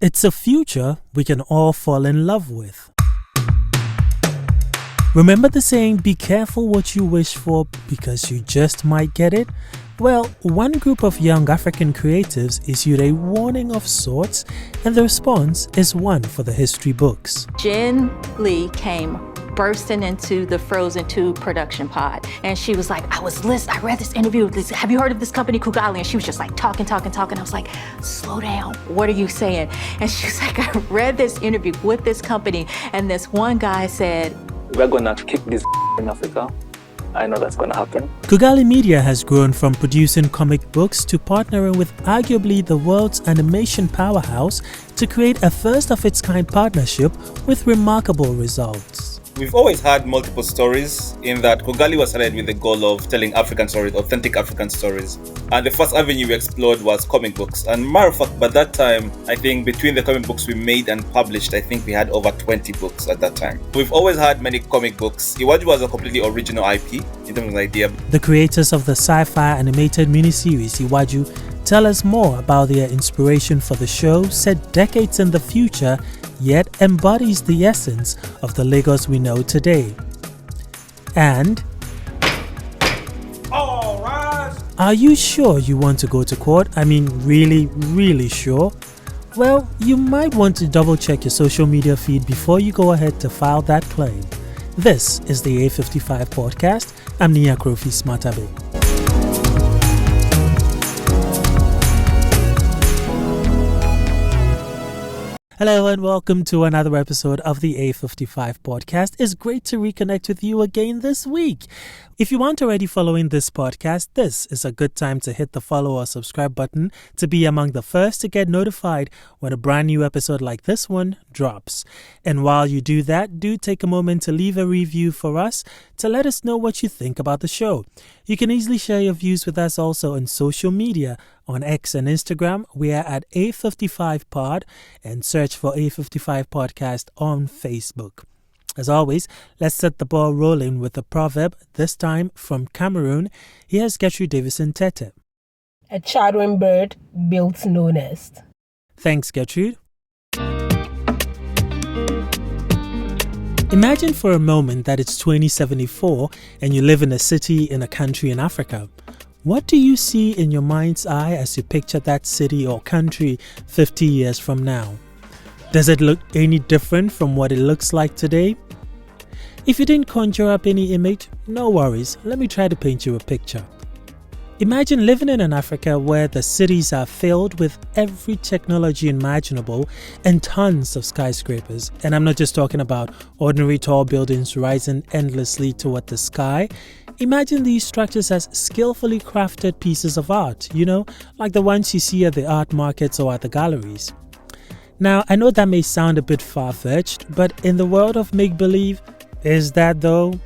It's a future we can all fall in love with. Remember the saying, be careful what you wish for because you just might get it? Well, one group of young African creatives issued a warning of sorts, and the response is one for the history books. Jen Lee came bursting into the Frozen 2 production pod, and she was like, I read this interview with this, have you heard of this company, Kugali? And she was just like talking. I was like, slow down, what are you saying? And she was like, I read this interview with this company, and this one guy said, we're gonna kick this in Africa. I know that's gonna happen. Kugali Media has grown from producing comic books to partnering with arguably the world's animation powerhouse to create a first-of-its-kind partnership with remarkable results. We've always had multiple stories in that Kugali was started with the goal of telling African stories, authentic African stories. And the first avenue we explored was comic books. And matter of fact, by that time, I think between the comic books we made and published, I think we had over 20 books at that time. We've always had many comic books. Iwájú was a completely original IP in terms of idea. The creators of the sci-fi animated miniseries Iwájú tell us more about their inspiration for the show set decades in the future, yet embodies the essence of the Lagos we know today. And all rise. Are you sure you want to go to court? I mean, really sure? Well, you might want to double check your social media feed before you go ahead to file that claim. This is the A55 podcast. I'm Nia Krofi Smatabe. Hello and welcome to another episode of the A55 podcast. It's great to reconnect with you again this week. If you aren't already following this podcast, this is a good time to hit the follow or subscribe button to be among the first to get notified when a brand new episode like this one drops. And while you do that, do take a moment to leave a review for us to let us know what you think about the show. You can easily share your views with us also on social media. On X and Instagram, we are at A55pod, and search for A55 Podcast on Facebook. As always, let's set the ball rolling with a proverb, this time from Cameroon. Here's Gertrude Davison Tete. A chattering bird builds no nest. Thanks, Gertrude. Imagine for a moment that it's 2074 and you live in a city in a country in Africa. What do you see in your mind's eye as you picture that city or country 50 years from now? Does it look any different from what it looks like today? If you didn't conjure up any image, no worries, let me try to paint you a picture. Imagine living in an Africa where the cities are filled with every technology imaginable and tons of skyscrapers. And I'm not just talking about ordinary tall buildings rising endlessly toward the sky. Imagine these structures as skillfully crafted pieces of art, like the ones you see at the art markets or at the galleries. Now, I know that may sound a bit far-fetched, but in the world of make-believe, is that though?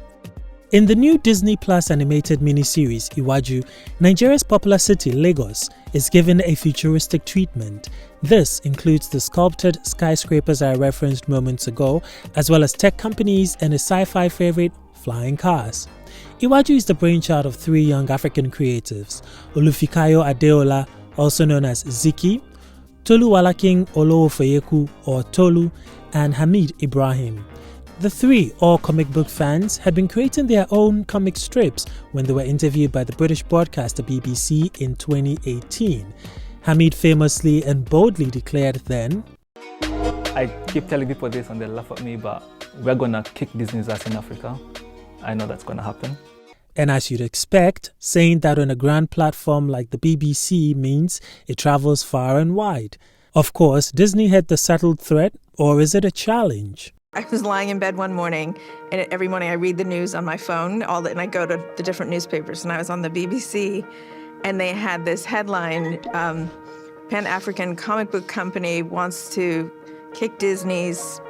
In the new Disney Plus animated miniseries, Iwájú, Nigeria's popular city, Lagos, is given a futuristic treatment. This includes the sculpted skyscrapers I referenced moments ago, as well as tech companies and a sci-fi favorite, flying cars. Iwájú is the brainchild of three young African creatives, Olufikayo Adeola, also known as Ziki, Toluwalakin, Olowofoyeku or Tolu, and Hamid Ibrahim. The three, all comic book fans, had been creating their own comic strips when they were interviewed by the British broadcaster BBC in 2018. Hamid famously and boldly declared then, I keep telling people this and they laugh at me, but we're gonna kick Disney's ass in Africa. I know that's gonna happen. And as you'd expect, saying that on a grand platform like the BBC means it travels far and wide. Of course, Disney had the subtle threat, or is it a challenge? I was lying in bed one morning, and every morning I read the news on my phone, and I go to the different newspapers, and I was on the BBC, and they had this headline, Pan-African comic book company wants to kick Disney's,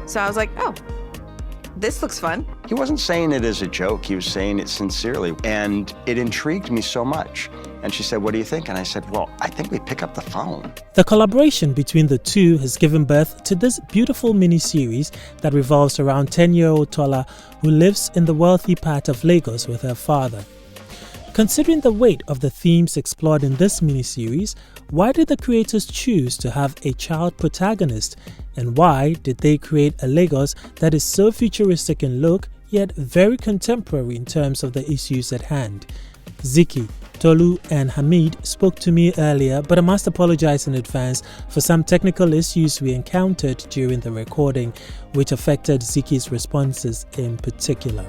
So I was like, oh, this looks fun. He wasn't saying it as a joke, he was saying it sincerely, and it intrigued me so much. And she said, what do you think? And I said, well, I think we pick up the phone. The collaboration between the two has given birth to this beautiful mini-series that revolves around 10-year-old Tola, who lives in the wealthy part of Lagos with her father. Considering the weight of the themes explored in this miniseries, why did the creators choose to have a child protagonist? And why did they create a Lagos that is so futuristic in look, yet very contemporary in terms of the issues at hand? Ziki, Tolu, and Hamid spoke to me earlier, but I must apologize in advance for some technical issues we encountered during the recording, which affected Ziki's responses in particular.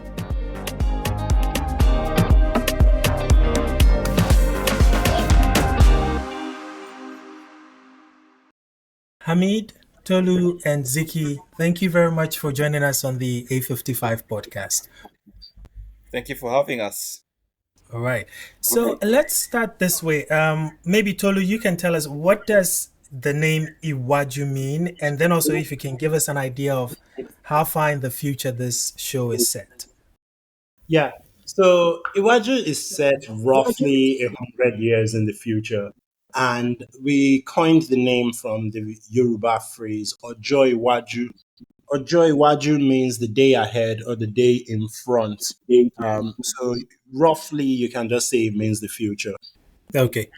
Hamid, Tolu, and Ziki, thank you very much for joining us on the A55 podcast. Thank you for having us. All right. So let's start this way. Maybe Tolu, you can tell us, what does the name Iwájú mean? And then also if you can give us an idea of how far in the future this show is set. Yeah. So Iwájú is set roughly 100 years in the future. And we coined the name from the Yoruba phrase, Ọjọ́ Iwájú. Ọjọ́ Iwájú means the day ahead or the day in front. So roughly you can just say it means the future. Okay,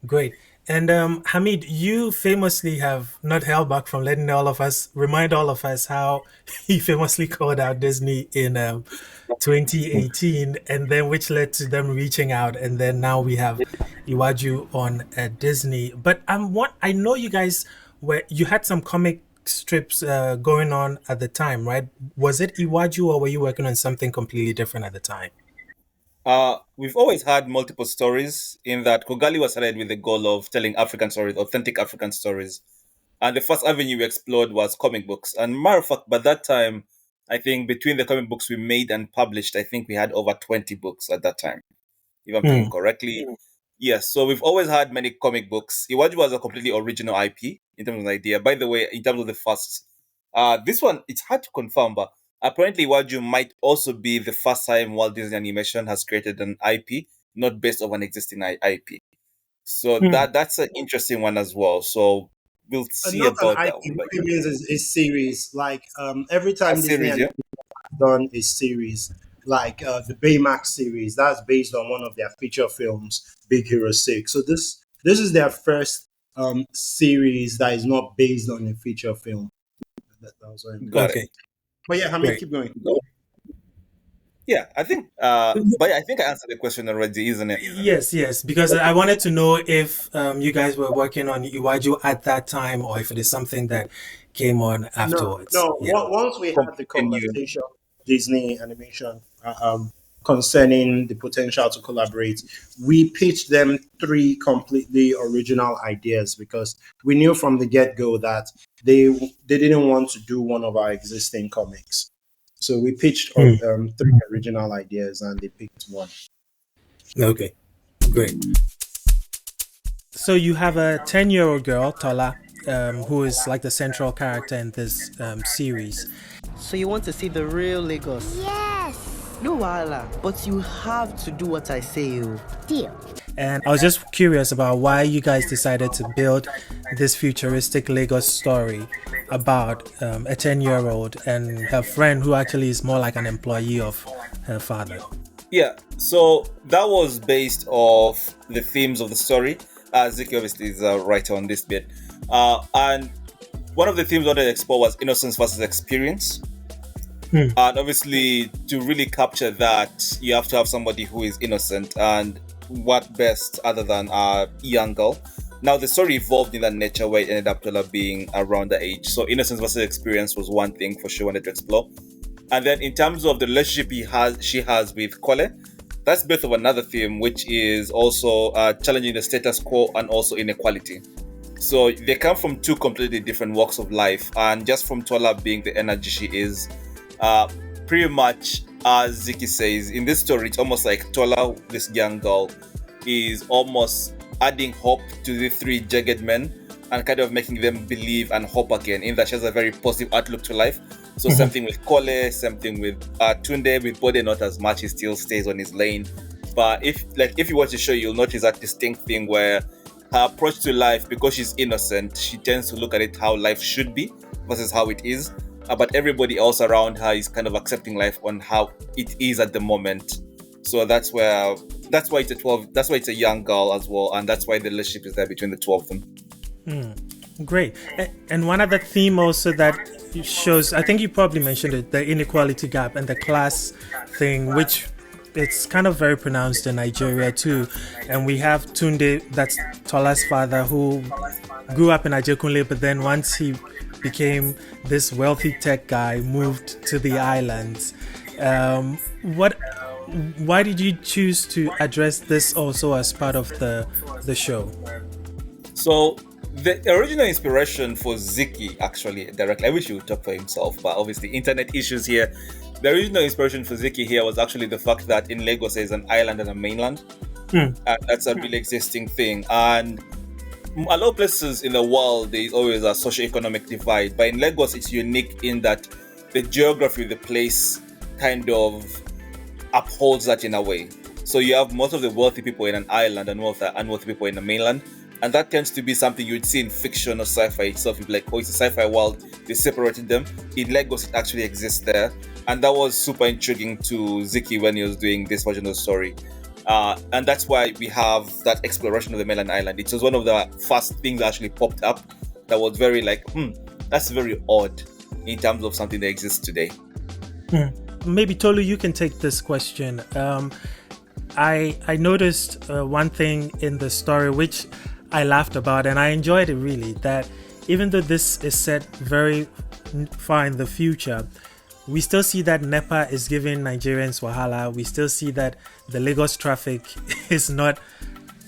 great. And Hamid, you famously have not held back from remind all of us how he famously called out Disney in 2018, and then which led to them reaching out, and then now we have Iwájú on Disney. But I know you guys you had some comic strips going on at the time, right? Was it Iwájú, or were you working on something completely different at the time? We've always had multiple stories in that Kugali was started with the goal of telling African stories, authentic African stories. And the first avenue we explored was comic books. And matter of fact, by that time, I think between the comic books we made and published, I think we had over 20 books at that time, if I'm thinking correctly. Yes, so we've always had many comic books. Iwájú was a completely original IP in terms of the idea. By the way, in terms of the first, this one, it's hard to confirm, but apparently Iwájú might also be the first time Walt Disney Animation has created an IP not based on an existing IP. So that's an interesting one as well. So we'll see Not an about that IP, one. what it means is a series. Like every time Disney Series, yeah? has done a series, like the Baymax series, that's based on one of their feature films, Big Hero 6. So this is their first series that is not based on a feature film. That was what I meant. Got Okay. it. But yeah, Hamid, keep going. Yeah, I think, but I think I answered the question already, isn't it? Yes, because I wanted to know if you guys were working on Iwájú at that time, or if it is something that came on afterwards. No. Yeah. Once we had the conversation with Disney Animation concerning the potential to collaborate, we pitched them 3 completely original ideas because we knew from the get-go that they didn't want to do one of our existing comics. So we pitched 3 original ideas and they picked one. Okay, great. So you have a 10-year-old girl, Tola, who is like the central character in this series. So you want to see the real Lagos? Yes. No wahala, but you have to do what I say. You. Deal. And I was just curious about why you guys decided to build this futuristic Lagos story about a 10-year-old and her friend who actually is more like an employee of her father. Yeah, so that was based off the themes of the story. Ziki obviously is a writer on this bit. And one of the themes I wanted to explore was innocence versus experience. And obviously, to really capture that, you have to have somebody who is innocent. And what best other than a young girl? Now, the story evolved in that nature where it ended up Tola being around the age. So innocence versus experience was one thing for sure I wanted to explore. And then in terms of the relationship she has with Kole, that's a bit of another theme, which is also challenging the status quo and also inequality. So they come from 2 completely different walks of life. And just from Tola being the energy she is, pretty much as Ziki says, in this story, it's almost like Tola, this young girl, is almost adding hope to the 3 jagged men and kind of making them believe and hope again, in that she has a very positive outlook to life. So something with Kole, something with Tunde, with Bode not as much, he still stays on his lane. But if you watch the show, you'll notice that distinct thing where her approach to life, because she's innocent, she tends to look at it how life should be versus how it is. But everybody else around her is kind of accepting life on how it is at the moment. So that's why it's a 12. That's why it's a young girl as well, and that's why the relationship is there between the two of them. Great. And one other theme also that shows, I think you probably mentioned it, the inequality gap and the class thing, which it's kind of very pronounced in Nigeria too. And we have Tunde, that's Tola's father, who grew up in Ajekunle, but then once he became this wealthy tech guy, moved to the islands. Why did you choose to address this also as part of the show? So the original inspiration for Ziki, actually, directly, I wish he would talk for himself, but obviously internet issues here. The original inspiration for Ziki here was actually the fact that in Lagos there's an island and a mainland. And that's a really existing thing. And a lot of places in the world, there is always a socio-economic divide. But in Lagos, it's unique in that the geography of the place kind of upholds that in a way. So you have most of the wealthy people in an island and unwealthy people in the mainland. And that tends to be something you'd see in fiction or sci-fi itself. You'd be like, oh, it's a sci-fi world. They separated them. In Lagos, it actually exists there. And that was super intriguing to Ziki when he was doing this version of the story. And that's why we have that exploration of the mainland island. It was one of the first things that actually popped up that was very like, that's very odd in terms of something that exists today. Maybe Tolu, you can take this question. I noticed one thing in the story which I laughed about, and I enjoyed it really, that even though this is set very far in the future, we still see that NEPA is giving Nigerians wahala. We still see that the Lagos traffic is not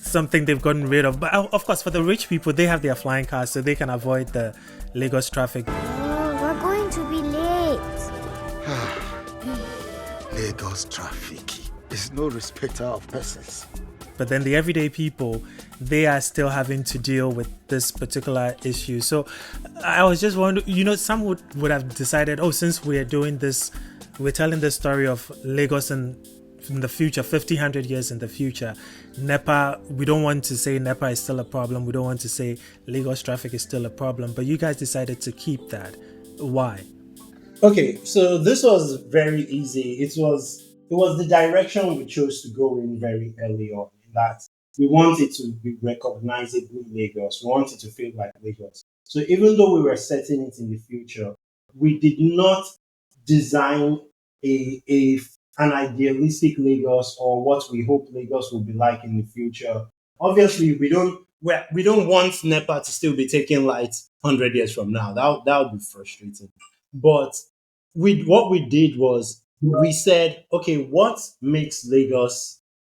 something they've gotten rid of. But of course, for the rich people, they have their flying cars, so they can avoid the Lagos traffic. Oh, we're going to be late. Lagos traffic is no respecter of persons. But then the everyday people, they are still having to deal with this particular issue. So I was just wondering, some would have decided, since we're doing this, we're telling the story of Lagos in the future, 1,500 years in the future. NEPA, we don't want to say NEPA is still a problem. We don't want to say Lagos traffic is still a problem. But you guys decided to keep that. Why? Okay, so this was very easy. It was the direction we chose to go in very early on. That we wanted to be recognizably Lagos. We wanted to feel like Lagos. So even though we were setting it in the future, we did not design an idealistic Lagos or what we hope Lagos will be like in the future. Obviously, we don't want NEPA to still be taking light 100 years from now. That would be frustrating. But what we did was we said, okay, what makes Lagos?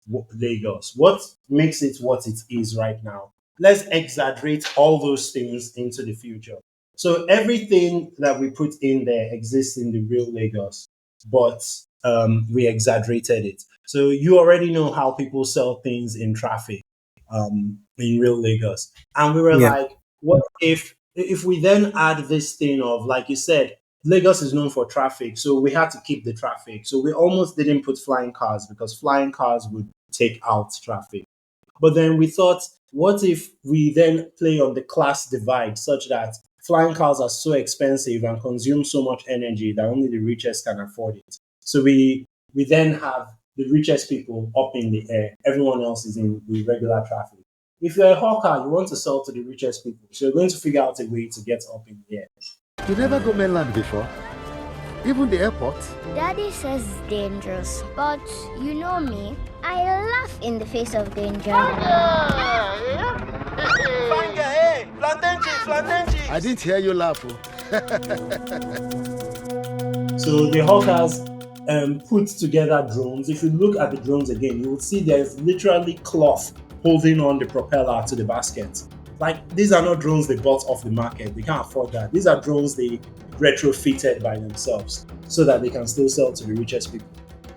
What makes it what it is right now? Let's exaggerate all those things into the future. So everything that we put in there exists in the real Lagos, but we exaggerated it. So you already know how people sell things in traffic in real Lagos. And we were like, what if we then add this thing of, like you said, Lagos is known for traffic, so we had to keep the traffic. So we almost didn't put flying cars because flying cars would take out traffic. But then we thought, what if we then play on the class divide such that flying cars are so expensive and consume so much energy that only the richest can afford it? So we then have the richest people up in the air. Everyone else is in the regular traffic. If you're a hawker, you want to sell to the richest people. So you're going to figure out a way to get up in the air. You never go mainland before? Even the airport? Daddy says it's dangerous, but you know me, I laugh in the face of danger. I didn't hear you laugh. So the hawkers put together drones. If you look at the drones again, you will see there's literally cloth holding on the propeller to the basket. Like, these are not drones they bought off the market. They can't afford that. These are drones they retrofitted by themselves so that they can still sell to the richest people.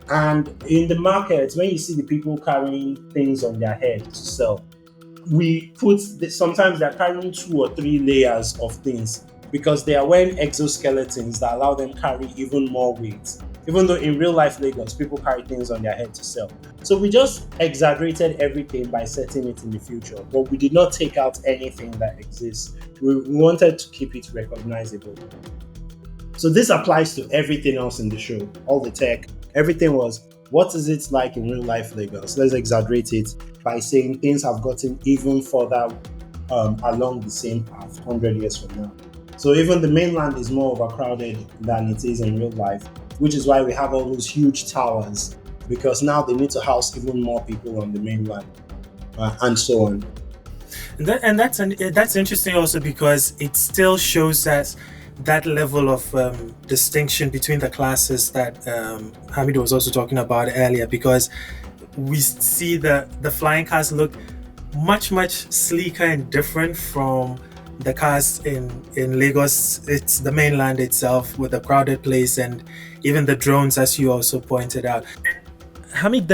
And in the markets, when you see the people carrying things on their head to sell, sometimes they're carrying 2 or 3 layers of things because they are wearing exoskeletons that allow them carry even more weight. Even though in real life Lagos, people carry things on their head to sell. So we just exaggerated everything by setting it in the future, but we did not take out anything that exists. We wanted to keep it recognizable. So this applies to everything else in the show. All the tech, everything was What is it like in real life Lagos? Let's exaggerate it by saying things have gotten even further along the same path 100 years from now. So even the mainland is more overcrowded than it is in real life, which is why we have all those huge towers, because now they need to house even more people on the mainland, and so on. That's interesting also, because it still shows us that level of distinction between the classes that Hamid was also talking about earlier, because we see the flying cars look much sleeker and different from the cars in Lagos. It's the mainland itself with the crowded place and even the drones, as you also pointed out. Hamid,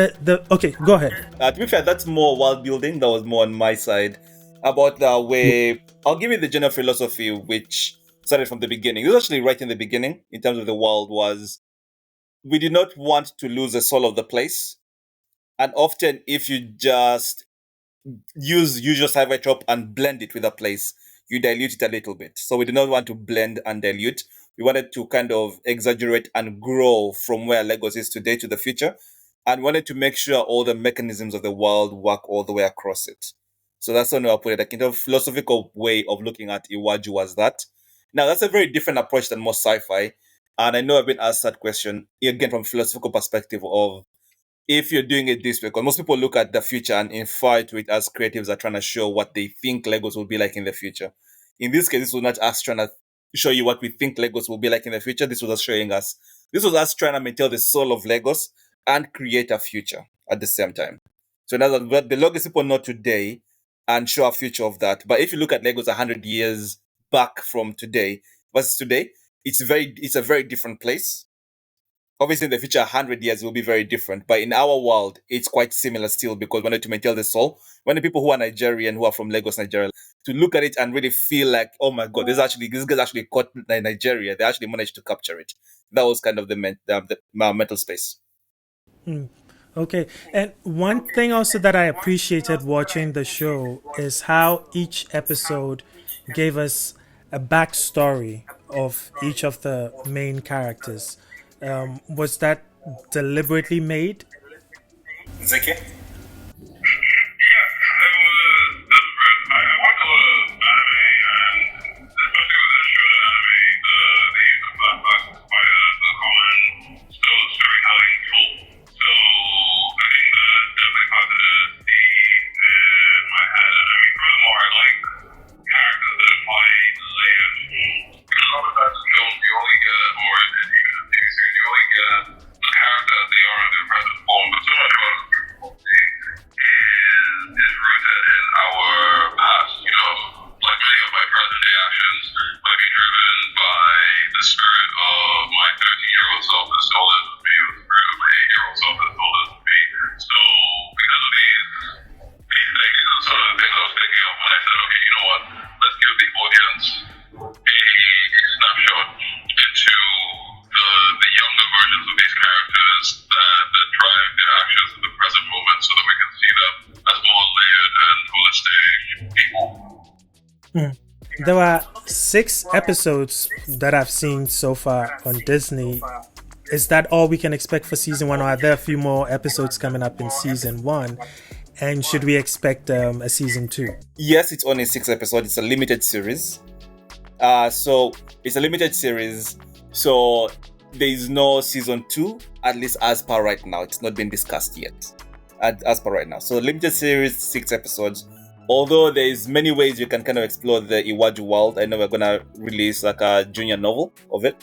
okay, go ahead. To be fair, that's more world building. That was more on my side about the way. I'll give you the general philosophy, which started from the beginning. It was actually right in the beginning in terms of the world. Was we did not want to lose the soul of the place, and often if you just use your sci-fi trope and blend it with a place, you dilute it a little bit. So we did not want to blend and dilute. We wanted to kind of exaggerate and grow from where Lagos is today to the future, and wanted to make sure all the mechanisms of the world work all the way across it. So that's how I put it. A kind of philosophical way of looking at Iwájú was that. Now that's a very different approach than most sci-fi, and I know I've been asked that question again from a philosophical perspective of if you're doing it this way, because most people look at the future and infer to it as creatives are trying to show what they think Legos will be like in the future. In this case, this was not us trying to show you what we think Legos will be like in the future. This was us trying to maintain the soul of Legos and create a future at the same time. So in other words, the Legos people know today and show a future of that. But if you look at Legos 100 years back from today versus today, it's a very different place. Obviously, in the future, 100 years will be very different. But in our world, it's quite similar still, because we wanted to maintain the soul. When the people who are Nigerian, who are from Lagos, Nigeria, to look at it and really feel like, oh my God, this guy's actually caught Nigeria. They actually managed to capture it. That was kind of the mental space. Okay. And one thing also that I appreciated watching the show is how each episode gave us a backstory of each of the main characters. Was that deliberately made? Ziki? There are 6 episodes that I've seen so far on Disney. Is that all we can expect for season 1, or are there a few more episodes coming up in season 1? And should we expect a season 2? Yes, it's only 6 episodes. It's a limited series. So it's a limited series. So there is no season 2, at least as per right now. It's not been discussed yet, as per right now. So limited series, 6 episodes. Although there's many ways you can kind of explore the Iwájú world. I know we're gonna release like a junior novel of it.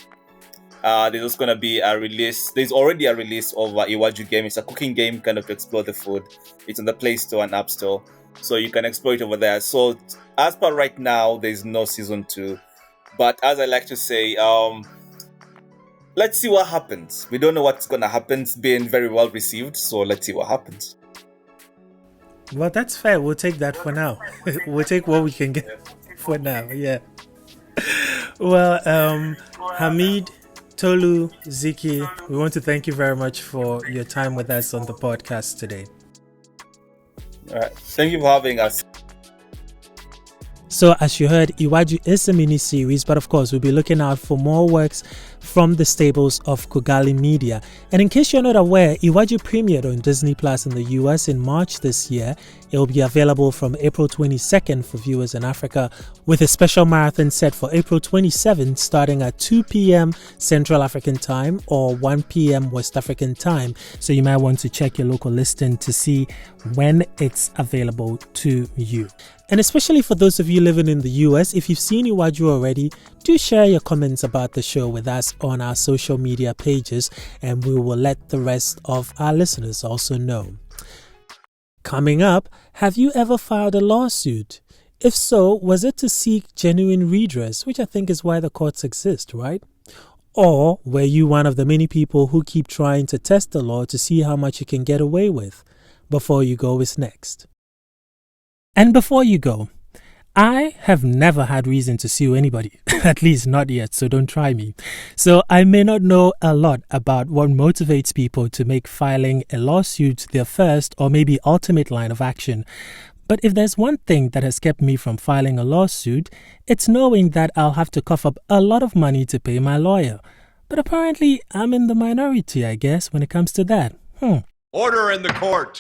There's also gonna be a release. There's already a release of Iwájú game. It's a cooking game, kind of to explore the food. It's on the Play Store and App Store, so you can explore it over there. So as per right now, there's no season 2. But as I like to say, let's see what happens. We don't know what's gonna happen. It's been very well received, so let's see what happens. Well, that's fair. We'll take that for now. We'll take what we can get for now. Yeah. Well, Hamid, Tolu, Ziki, we want to thank you very much for your time with us on the podcast today. All right. Thank you for having us. So as you heard, Iwájú is a mini-series, but of course we'll be looking out for more works from the stables of Kugali Media. And in case you're not aware, Iwájú premiered on Disney Plus in the US in March this year. It will be available from April 22nd for viewers in Africa, with a special marathon set for April 27th starting at 2 p.m. Central African Time or 1 p.m. West African Time. So you might want to check your local listing to see when it's available to you. And especially for those of you living in the US, if you've seen Iwájú already, do share your comments about the show with us on our social media pages, and we will let the rest of our listeners also know. Coming up, have you ever filed a lawsuit? If so, was it to seek genuine redress, which I think is why the courts exist, right? Or were you one of the many people who keep trying to test the law to see how much you can get away with? Before You Go is next. And before you go, I have never had reason to sue anybody, at least not yet, so don't try me. So I may not know a lot about what motivates people to make filing a lawsuit their first or maybe ultimate line of action. But if there's one thing that has kept me from filing a lawsuit, it's knowing that I'll have to cough up a lot of money to pay my lawyer. But apparently I'm in the minority, I guess, when it comes to that. Order in the court.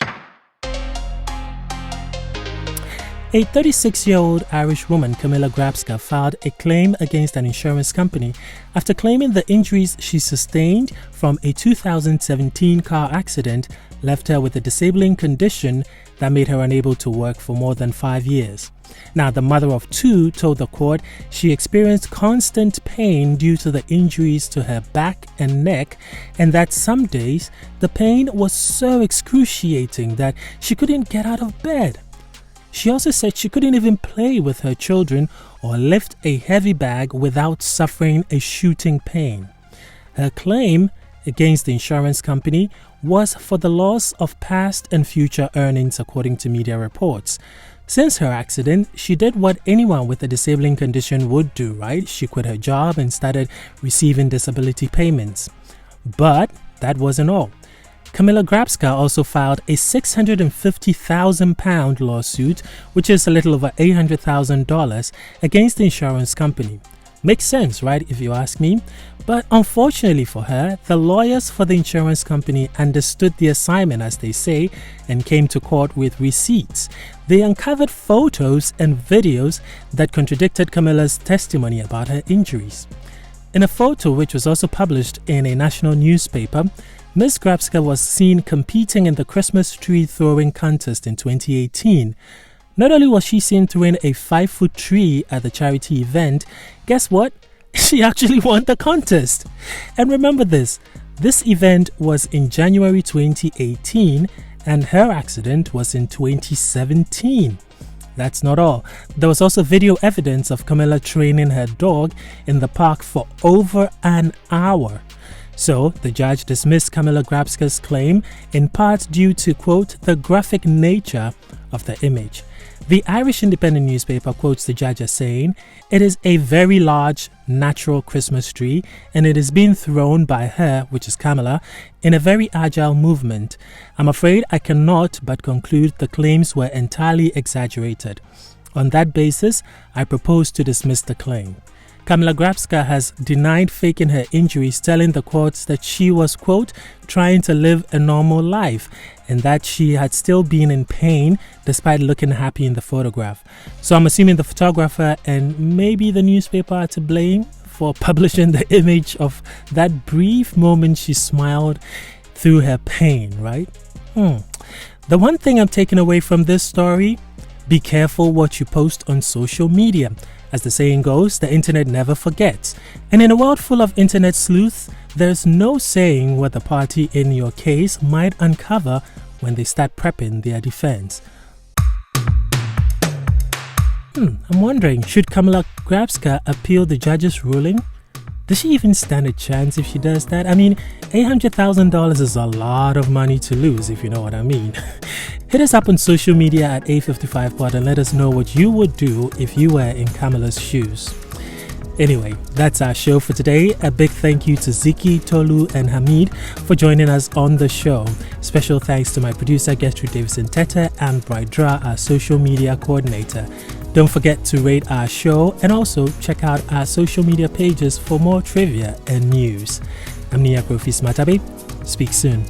A 36-year-old Irish woman, Camilla Grabska, filed a claim against an insurance company after claiming the injuries she sustained from a 2017 car accident left her with a disabling condition that made her unable to work for more than 5 years. Now, the mother of two told the court she experienced constant pain due to the injuries to her back and neck, and that some days the pain was so excruciating that she couldn't get out of bed. She also said she couldn't even play with her children or lift a heavy bag without suffering a shooting pain. Her claim against the insurance company was for the loss of past and future earnings, according to media reports. Since her accident, she did what anyone with a disabling condition would do, right? She quit her job and started receiving disability payments. But that wasn't all. Camilla Grabska also filed a £650,000 lawsuit, which is a little over $800,000, against the insurance company. Makes sense, right, if you ask me? But unfortunately for her, the lawyers for the insurance company understood the assignment, as they say, and came to court with receipts. They uncovered photos and videos that contradicted Camilla's testimony about her injuries. In a photo which was also published in a national newspaper, Ms. Grabska was seen competing in the Christmas tree throwing contest in 2018. Not only was she seen throwing a 5-foot tree at the charity event, guess what? She actually won the contest. And remember this event was in January 2018 and her accident was in 2017. That's not all. There was also video evidence of Camilla training her dog in the park for over an hour. So, the judge dismissed Camilla Grabska's claim in part due to, quote, the graphic nature of the image. The Irish Independent newspaper quotes the judge as saying, "It is a very large, natural Christmas tree, and it is being thrown by her," which is Camilla, "in a very agile movement. I'm afraid I cannot but conclude the claims were entirely exaggerated. On that basis, I propose to dismiss the claim." Camilla Grabska has denied faking her injuries, telling the courts that she was, quote, trying to live a normal life and that she had still been in pain despite looking happy in the photograph. So I'm assuming the photographer and maybe the newspaper are to blame for publishing the image of that brief moment she smiled through her pain, right? The one thing I'm taking away from this story: be careful what you post on social media. As the saying goes, the internet never forgets. And in a world full of internet sleuths, there's no saying what the party in your case might uncover when they start prepping their defense. I'm wondering, should Camilla Grabska appeal the judge's ruling? Does she even stand a chance if she does that? I mean, $800,000 is a lot of money to lose, if you know what I mean. Hit us up on social media at A55pod and let us know what you would do if you were in Camilla's shoes. Anyway, that's our show for today. A big thank you to Ziki, Tolu and Hamid for joining us on the show. Special thanks to my producer Gertrude Davison Tete and Brydra, our social media coordinator. Don't forget to rate our show and also check out our social media pages for more trivia and news. I'm Nia Profis Matabe. Speak soon.